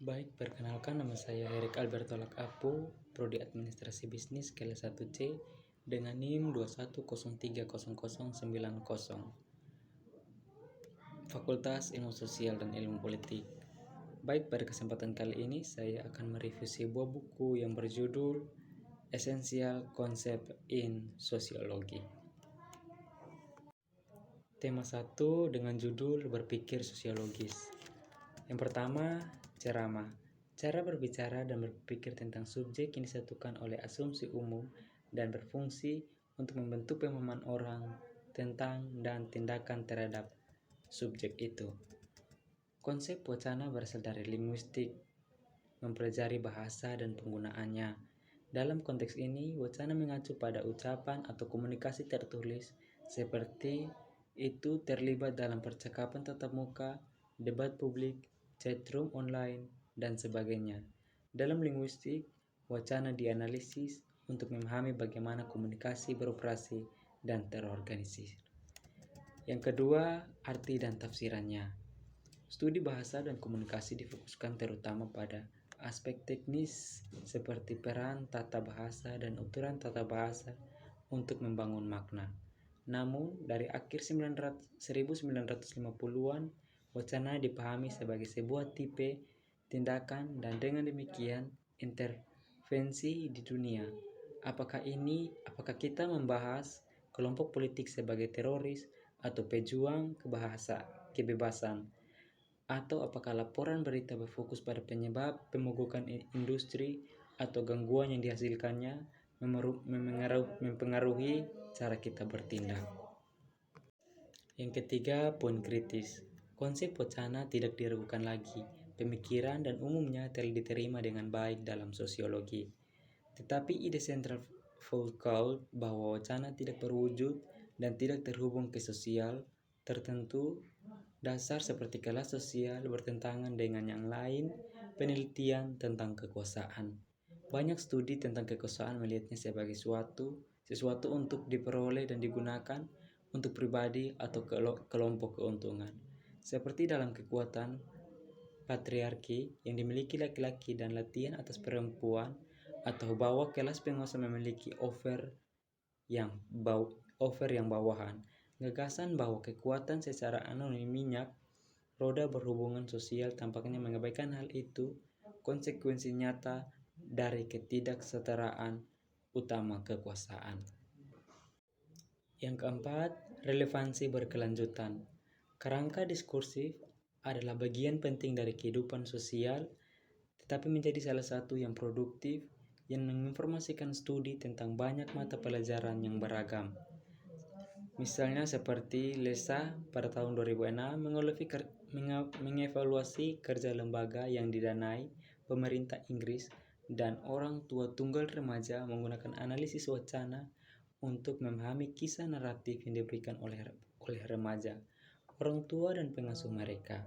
Baik, perkenalkan nama saya Erik Alberto Lakapo, Prodi Administrasi Bisnis kelas 1C dengan NIM 210300090, Fakultas Ilmu Sosial dan Ilmu Politik. Baik, pada kesempatan kali ini saya akan mereview sebuah buku yang berjudul Essential Concept in Sociology. Tema 1 dengan judul Berpikir Sosiologis. Yang pertama, ceramah. Cara berbicara dan berpikir tentang subjek yang disatukan oleh asumsi umum dan berfungsi untuk membentuk pemahaman orang tentang dan tindakan terhadap subjek itu. Konsep wacana berasal dari linguistik, mempelajari bahasa dan penggunaannya. Dalam konteks ini, wacana mengacu pada ucapan atau komunikasi tertulis seperti itu terlibat dalam percakapan tatap muka, debat publik, chatroom online, dan sebagainya. Dalam linguistik, wacana dianalisis untuk memahami bagaimana komunikasi beroperasi dan terorganisir. Yang kedua, arti dan tafsirannya. Studi bahasa dan komunikasi difokuskan terutama pada aspek teknis seperti peran tata bahasa dan uturan tata bahasa untuk membangun makna. Namun, dari akhir 1950-an, wacana dipahami sebagai sebuah tipe tindakan dan dengan demikian intervensi di dunia. Apakah kita membahas kelompok politik sebagai teroris atau pejuang kebebasan? Atau apakah laporan berita berfokus pada penyebab pemogokan industri atau gangguan yang dihasilkannya mempengaruhi cara kita bertindak? Yang ketiga, poin kritis. Konsep wacana tidak diragukan lagi. Pemikiran dan umumnya telah diterima dengan baik dalam sosiologi. Tetapi ide sentral Foucault bahwa wacana tidak berwujud dan tidak terhubung ke sosial tertentu dasar seperti kelas sosial bertentangan dengan yang lain. Penelitian tentang kekuasaan. Banyak studi tentang kekuasaan melihatnya sebagai sesuatu untuk diperoleh dan digunakan untuk pribadi atau kelompok keuntungan. Seperti dalam kekuatan patriarki yang dimiliki laki-laki dan latihan atas perempuan, atau bahwa kelas penguasa memiliki over yang bawahan. Gagasan bahwa kekuatan secara anonim minyak roda berhubungan sosial tampaknya mengabaikan hal itu, konsekuensi nyata dari ketidaksetaraan utama kekuasaan. Yang keempat, relevansi berkelanjutan. Kerangka diskursif adalah bagian penting dari kehidupan sosial, tetapi menjadi salah satu yang produktif yang menginformasikan studi tentang banyak mata pelajaran yang beragam. Misalnya seperti Lesa pada tahun 2006 mengevaluasi kerja lembaga yang didanai pemerintah Inggris dan orang tua tunggal remaja menggunakan analisis wacana untuk memahami kisah naratif yang diberikan oleh remaja, orang tua dan pengasuh mereka.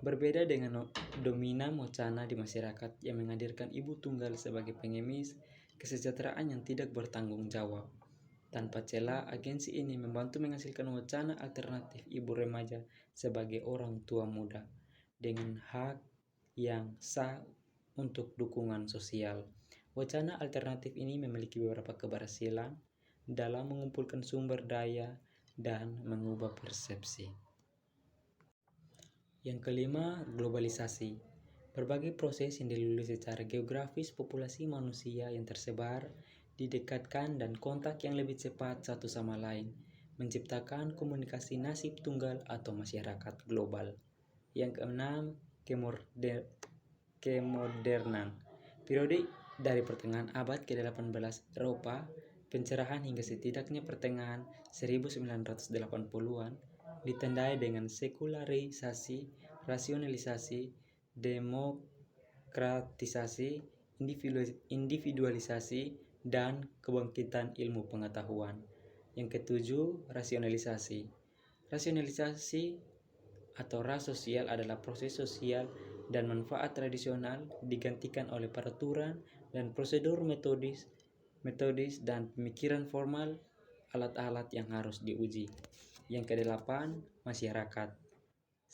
Berbeda dengan dominan wacana di masyarakat yang menghadirkan ibu tunggal sebagai pengemis kesejahteraan yang tidak bertanggung jawab. Tanpa celah, agensi ini membantu menghasilkan wacana alternatif ibu remaja sebagai orang tua muda dengan hak yang sah untuk dukungan sosial. Wacana alternatif ini memiliki beberapa keberhasilan dalam mengumpulkan sumber daya dan mengubah persepsi. Yang kelima, globalisasi. Berbagai proses yang dilalui secara geografis populasi manusia yang tersebar didekatkan dan kontak yang lebih cepat satu sama lain, menciptakan komunikasi nasib tunggal atau masyarakat global. Yang keenam, kemodernan. Periode dari pertengahan abad ke-18 Eropa, pencerahan hingga setidaknya pertengahan 1980-an ditandai dengan sekularisasi, rasionalisasi, demokratisasi, individualisasi, dan kebangkitan ilmu pengetahuan. Yang ketujuh, rasionalisasi. Rasionalisasi atau ras sosial adalah proses sosial dan manfaat tradisional digantikan oleh peraturan dan prosedur metodis dan pemikiran formal, alat-alat yang harus diuji. Yang kedelapan, masyarakat.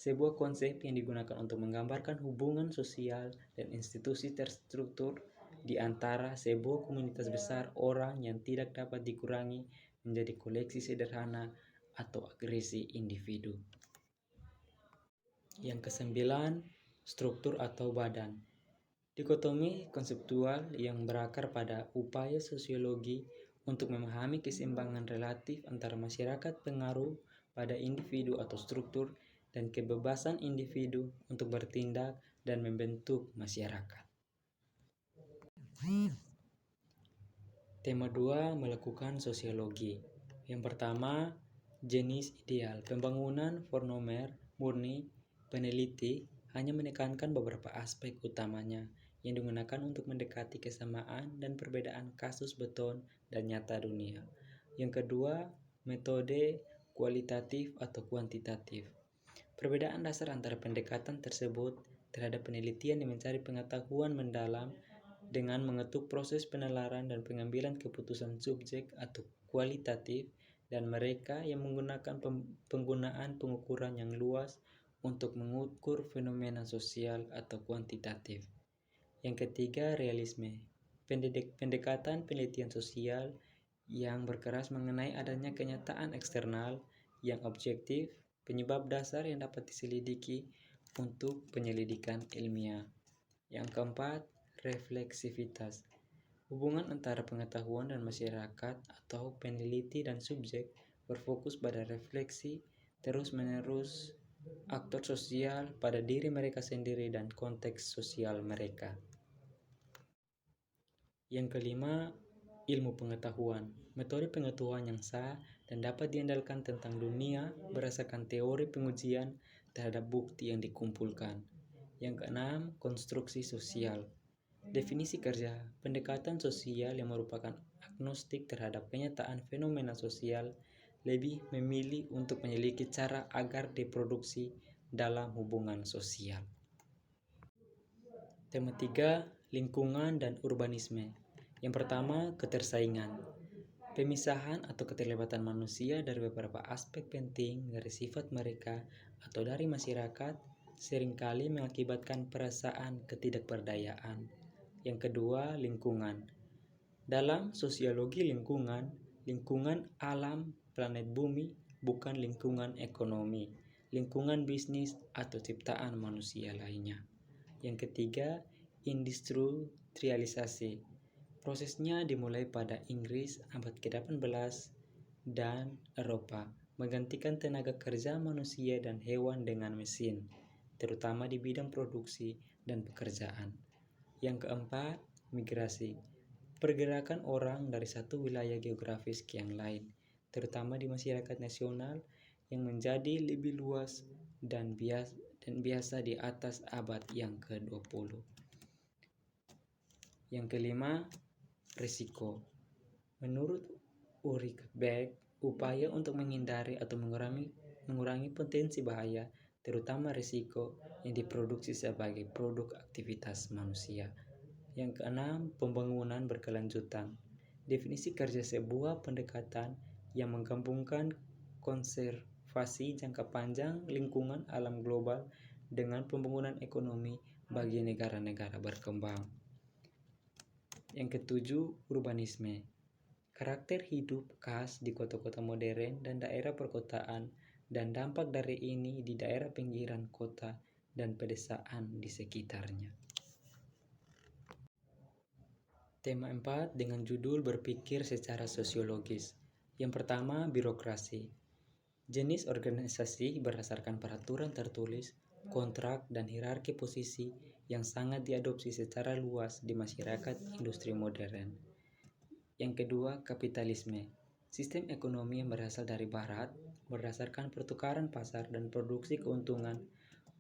sebuah konsep yang digunakan untuk menggambarkan hubungan sosial dan institusi terstruktur di antara sebuah komunitas besar orang yang tidak dapat dikurangi menjadi koleksi sederhana atau agresi individu. Yang kesembilan, struktur atau badan. Dikotomi konseptual yang berakar pada upaya sosiologi untuk memahami keseimbangan relatif antara masyarakat pengaruh pada individu atau struktur dan kebebasan individu untuk bertindak dan membentuk masyarakat. Tema 2 melakukan sosiologi. Yang pertama, jenis ideal. Pembangunan Fornomer murni peneliti hanya menekankan beberapa aspek utamanya yang digunakan untuk mendekati kesamaan dan perbedaan kasus beton dan nyata dunia. Yang kedua, metode kualitatif atau kuantitatif. Perbedaan dasar antara pendekatan tersebut terhadap penelitian yang mencari pengetahuan mendalam dengan mengetuk proses penalaran dan pengambilan keputusan subjek atau kualitatif, dan mereka yang menggunakan penggunaan pengukuran yang luas untuk mengukur fenomena sosial atau kuantitatif. Yang ketiga, realisme. Pendekatan penelitian sosial yang berkeras mengenai adanya kenyataan eksternal yang objektif, penyebab dasar yang dapat diselidiki untuk penyelidikan ilmiah. Yang keempat, refleksivitas. Hubungan antara pengetahuan dan masyarakat atau peneliti dan subjek berfokus pada refleksi terus-menerus aktor sosial pada diri mereka sendiri dan konteks sosial mereka. Yang kelima, ilmu pengetahuan. Metode pengetahuan yang sah dan dapat diandalkan tentang dunia berdasarkan teori pengujian terhadap bukti yang dikumpulkan. Yang keenam, konstruksi sosial. Definisi kerja, pendekatan sosial yang merupakan agnostik terhadap kenyataan fenomena sosial, lebih memilih untuk menyelidiki cara agar diproduksi dalam hubungan sosial. Tema 3, lingkungan dan urbanisme. Yang pertama, ketersaingan. Pemisahan atau keterlibatan manusia dari beberapa aspek penting dari sifat mereka atau dari masyarakat seringkali mengakibatkan perasaan ketidakberdayaan. Yang kedua, lingkungan. Dalam sosiologi lingkungan, lingkungan alam planet bumi bukan lingkungan ekonomi, lingkungan bisnis atau ciptaan manusia lainnya. Yang ketiga, industrialisasi. Prosesnya dimulai pada Inggris abad ke-18 dan Eropa, menggantikan tenaga kerja manusia dan hewan dengan mesin, terutama di bidang produksi dan pekerjaan. Yang keempat, migrasi. Pergerakan orang dari satu wilayah geografis ke yang lain, terutama di masyarakat nasional yang menjadi lebih luas dan biasa di atas abad yang ke-20. Yang kelima, risiko. Menurut Ulrich Beck, upaya untuk menghindari atau mengurangi potensi bahaya, terutama risiko yang diproduksi sebagai produk aktivitas manusia. Yang keenam, pembangunan berkelanjutan. Definisi kerja sebuah pendekatan yang menggabungkan konservasi jangka panjang lingkungan alam global dengan pembangunan ekonomi bagi negara-negara berkembang. Yang ketujuh, urbanisme. Karakter hidup khas di kota-kota modern dan daerah perkotaan dan dampak dari ini di daerah pinggiran kota dan pedesaan di sekitarnya. Tema 4 dengan judul berpikir secara sosiologis. Yang pertama, birokrasi. Jenis organisasi berdasarkan peraturan tertulis, kontrak, dan hierarki posisi yang sangat diadopsi secara luas di masyarakat industri modern. Yang kedua, kapitalisme. Sistem ekonomi yang berasal dari barat, berdasarkan pertukaran pasar dan produksi keuntungan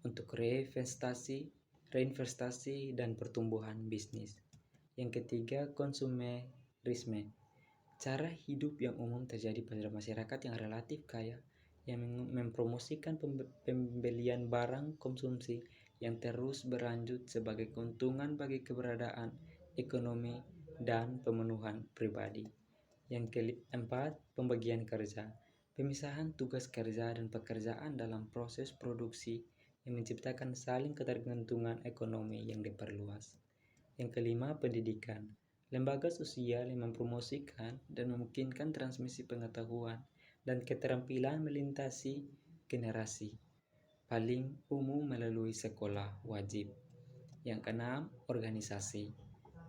untuk reinvestasi dan pertumbuhan bisnis. Yang ketiga, konsumerisme. Cara hidup yang umum terjadi pada masyarakat yang relatif kaya, yang mempromosikan pembelian barang konsumsi yang terus berlanjut sebagai keuntungan bagi keberadaan ekonomi dan pemenuhan pribadi. Yang keempat, pembagian kerja. Pemisahan tugas kerja dan pekerjaan dalam proses produksi yang menciptakan saling ketergantungan ekonomi yang diperluas. Yang kelima, pendidikan. Lembaga sosial yang mempromosikan dan memungkinkan transmisi pengetahuan dan keterampilan melintasi generasi, paling umum melalui sekolah wajib. Yang keenam, organisasi.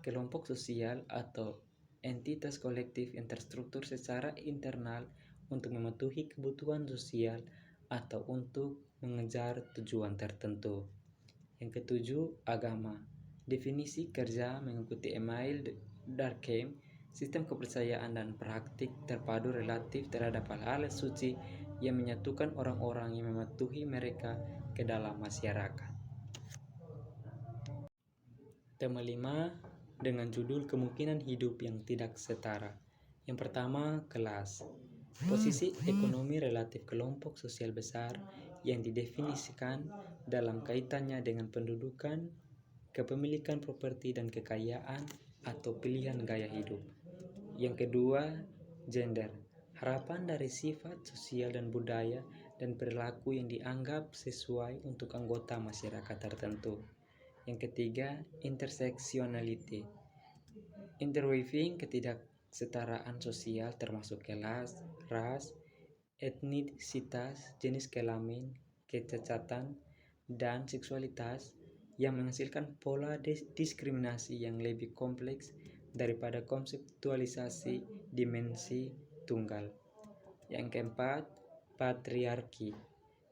Kelompok sosial atau entitas kolektif yang terstruktur secara internal untuk memenuhi kebutuhan sosial atau untuk mengejar tujuan tertentu. Yang ketujuh, agama. Definisi kerja mengikuti Emile Durkheim, sistem kepercayaan dan praktik terpadu relatif terhadap hal-hal suci yang menyatukan orang-orang yang mematuhi mereka ke dalam masyarakat. Tema 5 dengan judul kemungkinan hidup yang tidak setara. Yang pertama, kelas. Posisi ekonomi relatif kelompok sosial besar yang didefinisikan dalam kaitannya dengan pendudukan, kepemilikan properti dan kekayaan atau pilihan gaya hidup. Yang kedua, gender. Harapan dari sifat sosial dan budaya dan perilaku yang dianggap sesuai untuk anggota masyarakat tertentu. Yang ketiga, interseksionality. Interweaving ketidaksetaraan sosial termasuk kelas, ras, etnisitas, jenis kelamin, kecacatan, dan seksualitas yang menghasilkan pola diskriminasi yang lebih kompleks daripada konseptualisasi dimensi tunggal. Yang keempat, patriarki.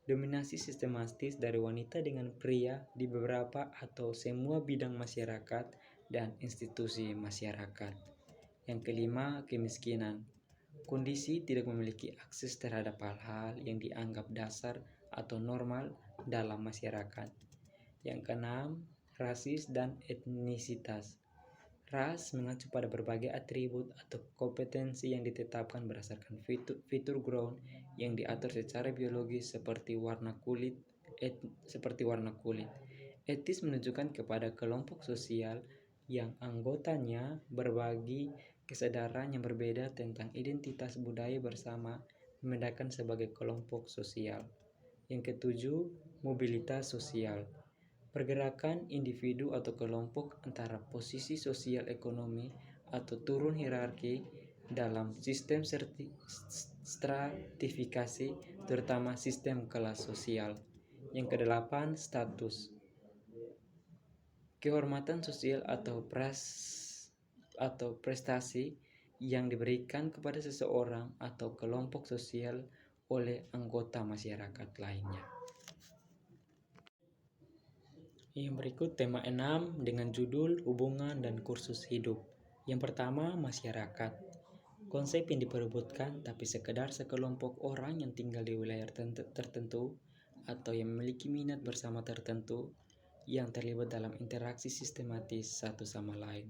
Dominasi sistematis dari wanita dengan pria di beberapa atau semua bidang masyarakat dan institusi masyarakat. Yang kelima, kemiskinan. Kondisi tidak memiliki akses terhadap hal-hal yang dianggap dasar atau normal dalam masyarakat. Yang keenam, rasis dan etnisitas. Ras mengacu pada berbagai atribut atau kompetensi yang ditetapkan berdasarkan fitur ground yang diatur secara biologis seperti warna kulit. Etis menunjukkan kepada kelompok sosial yang anggotanya berbagi kesadaran yang berbeda tentang identitas budaya bersama, membedakan sebagai kelompok sosial. Yang ketujuh, mobilitas sosial. Pergerakan individu atau kelompok antara posisi sosial ekonomi atau turun hierarki dalam sistem stratifikasi, terutama sistem kelas sosial. Yang kedelapan, status. Kehormatan sosial atau prestasi yang diberikan kepada seseorang atau kelompok sosial oleh anggota masyarakat lainnya. Yang berikut tema 6 dengan judul hubungan dan kursus hidup. Yang pertama, masyarakat. Konsep yang diperebutkan tapi sekedar sekelompok orang yang tinggal di wilayah tertentu atau yang memiliki minat bersama tertentu yang terlibat dalam interaksi sistematis satu sama lain.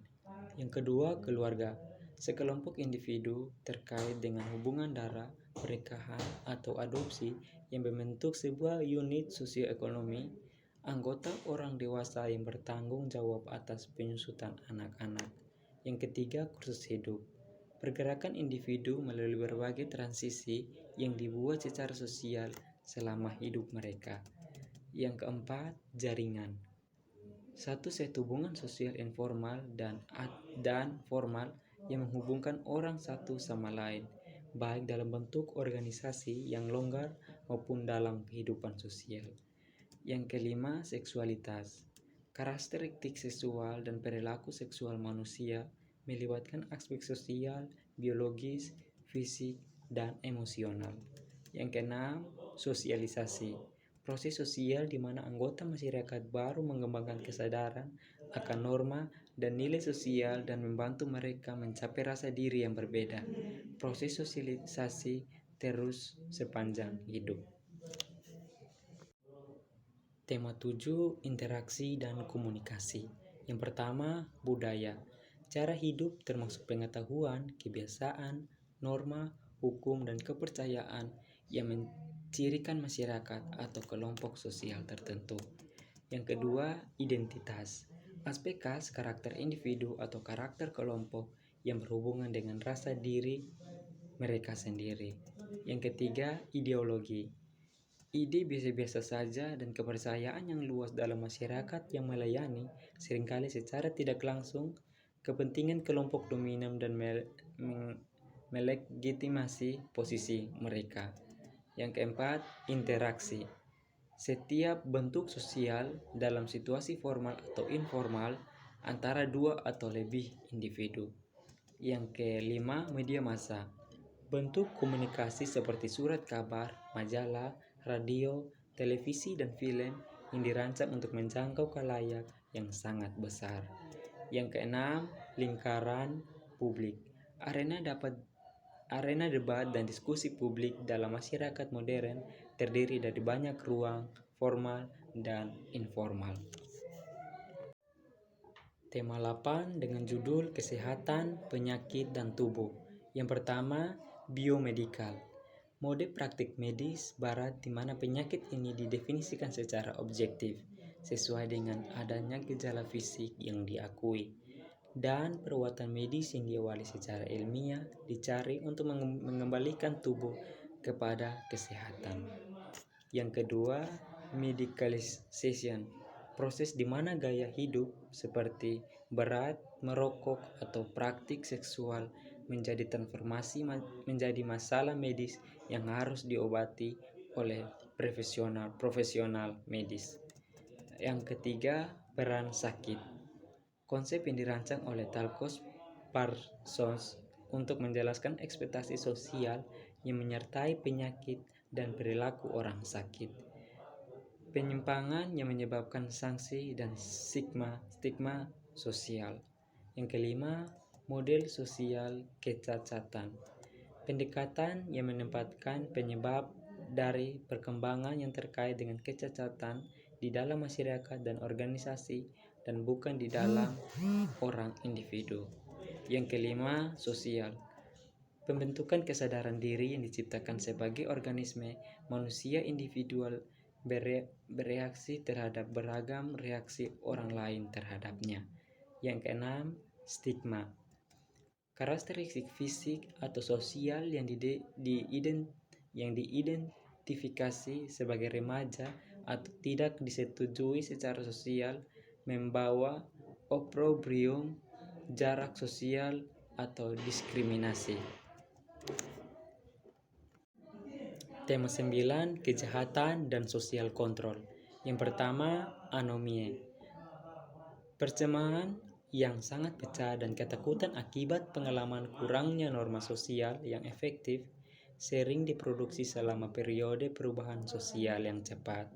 Yang kedua, keluarga. Sekelompok individu terkait dengan hubungan darah, pernikahan, atau adopsi yang membentuk sebuah unit sosioekonomi. Anggota orang dewasa yang bertanggung jawab atas penyusutan anak-anak. Yang ketiga, kursus hidup. Pergerakan individu melalui berbagai transisi yang dibuat secara sosial selama hidup mereka. Yang keempat, jaringan. Satu set hubungan sosial informal dan formal yang menghubungkan orang satu sama lain, baik dalam bentuk organisasi yang longgar maupun dalam kehidupan sosial. Yang kelima, seksualitas. Karakteristik seksual dan perilaku seksual manusia melibatkan aspek sosial, biologis, fisik, dan emosional. Yang keenam, sosialisasi. Proses sosial di mana anggota masyarakat baru mengembangkan kesadaran akan norma dan nilai sosial dan membantu mereka mencapai rasa diri yang berbeda. Proses sosialisasi terus sepanjang hidup. Tema 7, interaksi dan komunikasi. Yang pertama, budaya. Cara hidup termasuk pengetahuan, kebiasaan, norma, hukum, dan kepercayaan yang mencirikan masyarakat atau kelompok sosial tertentu. Yang kedua, identitas. Aspek khas karakter individu atau karakter kelompok yang berhubungan dengan rasa diri mereka sendiri. Yang ketiga, ideologi. Ide biasa-biasa saja dan kepercayaan yang luas dalam masyarakat yang melayani seringkali secara tidak langsung kepentingan kelompok dominan dan melegitimasi posisi mereka. Yang keempat, interaksi. Setiap bentuk sosial dalam situasi formal atau informal antara dua atau lebih individu. Yang kelima, media massa. Bentuk komunikasi seperti surat kabar, majalah, radio, televisi, dan film yang dirancang untuk menjangkau khalayak yang sangat besar. Yang keenam, lingkaran publik. Arena debat dan diskusi publik dalam masyarakat modern terdiri dari banyak ruang formal dan informal. Tema 8 dengan judul Kesehatan, Penyakit, dan Tubuh. Yang pertama, biomedikal. Mode praktik medis barat di mana penyakit ini didefinisikan secara objektif sesuai dengan adanya gejala fisik yang diakui dan perawatan medis yang diawali secara ilmiah dicari untuk mengembalikan tubuh kepada kesehatan. Yang kedua, medicalization. Proses di mana gaya hidup seperti berat, merokok, atau praktik seksual menjadi transformasi menjadi masalah medis yang harus diobati oleh profesional medis. Yang ketiga, peran sakit. Konsep yang dirancang oleh Talcott Parsons untuk menjelaskan ekspektasi sosial yang menyertai penyakit dan perilaku orang sakit. Penyimpangan yang menyebabkan sanksi dan stigma sosial. Yang kelima, model sosial kecacatan. Pendekatan yang menempatkan penyebab dari perkembangan yang terkait dengan kecacatan di dalam masyarakat dan organisasi dan bukan di dalam orang individu. Yang kelima, sosial. Pembentukan kesadaran diri yang diciptakan sebagai organisme manusia individual bereaksi terhadap beragam reaksi orang lain terhadapnya. Yang keenam, stigma. Karakteristik fisik atau sosial yang diidentifikasi sebagai remaja atau tidak disetujui secara sosial membawa opprobrium, jarak sosial, atau diskriminasi. Tema 9, kejahatan dan sosial kontrol. Yang pertama, anomie. Percemahan yang sangat pecah dan ketakutan akibat pengalaman kurangnya norma sosial yang efektif sering diproduksi selama periode perubahan sosial yang cepat.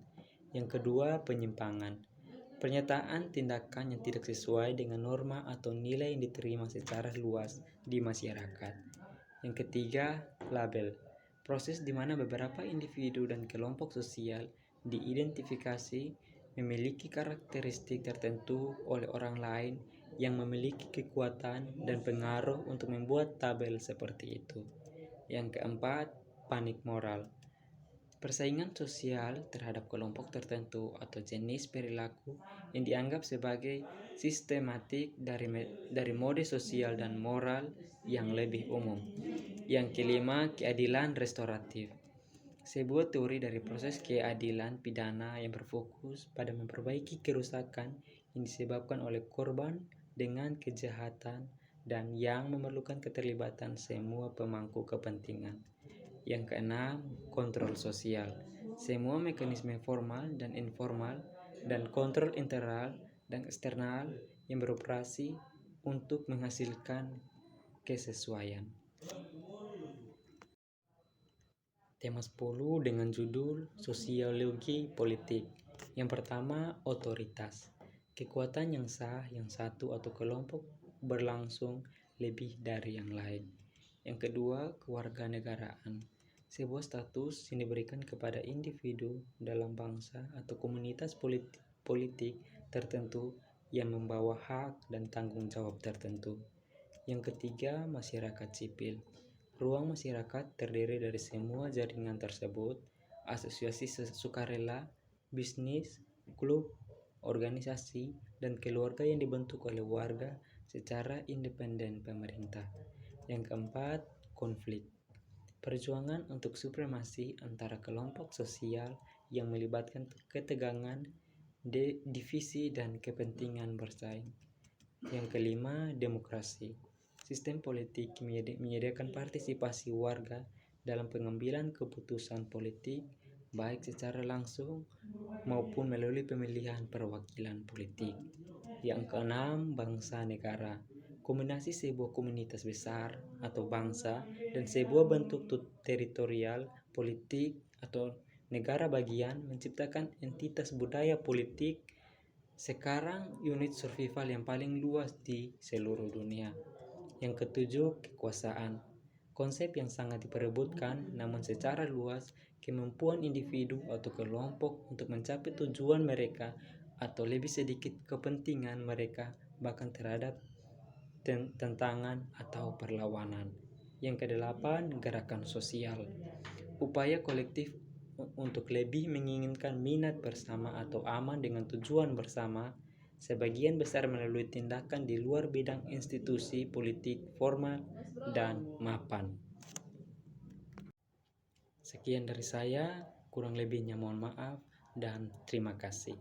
Yang kedua, penyimpangan. Pernyataan tindakan yang tidak sesuai dengan norma atau nilai yang diterima secara luas di masyarakat. Yang ketiga, label. Proses di mana beberapa individu dan kelompok sosial diidentifikasi memiliki karakteristik tertentu oleh orang lain yang memiliki kekuatan dan pengaruh untuk membuat tabel seperti itu. Yang keempat, panik moral. Persaingan sosial terhadap kelompok tertentu atau jenis perilaku yang dianggap sebagai sistematik dari mode sosial dan moral yang lebih umum. Yang kelima, keadilan restoratif. Sebuah teori dari proses keadilan pidana yang berfokus pada memperbaiki kerusakan yang disebabkan oleh korban dengan kejahatan dan yang memerlukan keterlibatan semua pemangku kepentingan. Yang keenam, kontrol sosial. Semua mekanisme formal dan informal dan kontrol internal dan eksternal yang beroperasi untuk menghasilkan kesesuaian. Tema 10 dengan judul Sosiologi Politik. Yang pertama, otoritas. Kekuatan yang sah yang satu atau kelompok berlangsung lebih dari yang lain. Yang kedua, kewarganegaraan. Sebuah status yang diberikan kepada individu dalam bangsa atau komunitas politik tertentu yang membawa hak dan tanggung jawab tertentu. Yang ketiga, masyarakat sipil. Ruang masyarakat terdiri dari semua jaringan tersebut, asosiasi sukarela, bisnis, klub, organisasi, dan keluarga yang dibentuk oleh warga secara independen pemerintah. Yang keempat, konflik. perjuangan untuk supremasi antara kelompok sosial yang melibatkan ketegangan, divisi, dan kepentingan bersaing. Yang kelima, demokrasi. Sistem politik menyediakan partisipasi warga dalam pengambilan keputusan politik, baik secara langsung maupun melalui pemilihan perwakilan politik. Yang keenam, bangsa negara. Kombinasi sebuah komunitas besar atau bangsa dan sebuah bentuk teritorial, politik, atau negara bagian menciptakan entitas budaya politik sekarang unit survival yang paling luas di seluruh dunia. Yang ketujuh, kekuasaan. Konsep yang sangat diperebutkan, namun secara luas, kemampuan individu atau kelompok untuk mencapai tujuan mereka atau lebih sedikit kepentingan mereka bahkan terhadap tentangan atau perlawanan. Yang kedelapan, gerakan sosial. Upaya kolektif untuk lebih menginginkan minat bersama atau aman dengan tujuan bersama, sebagian besar melalui tindakan di luar bidang institusi politik formal dan mapan. Sekian dari saya, kurang lebihnya mohon maaf dan terima kasih.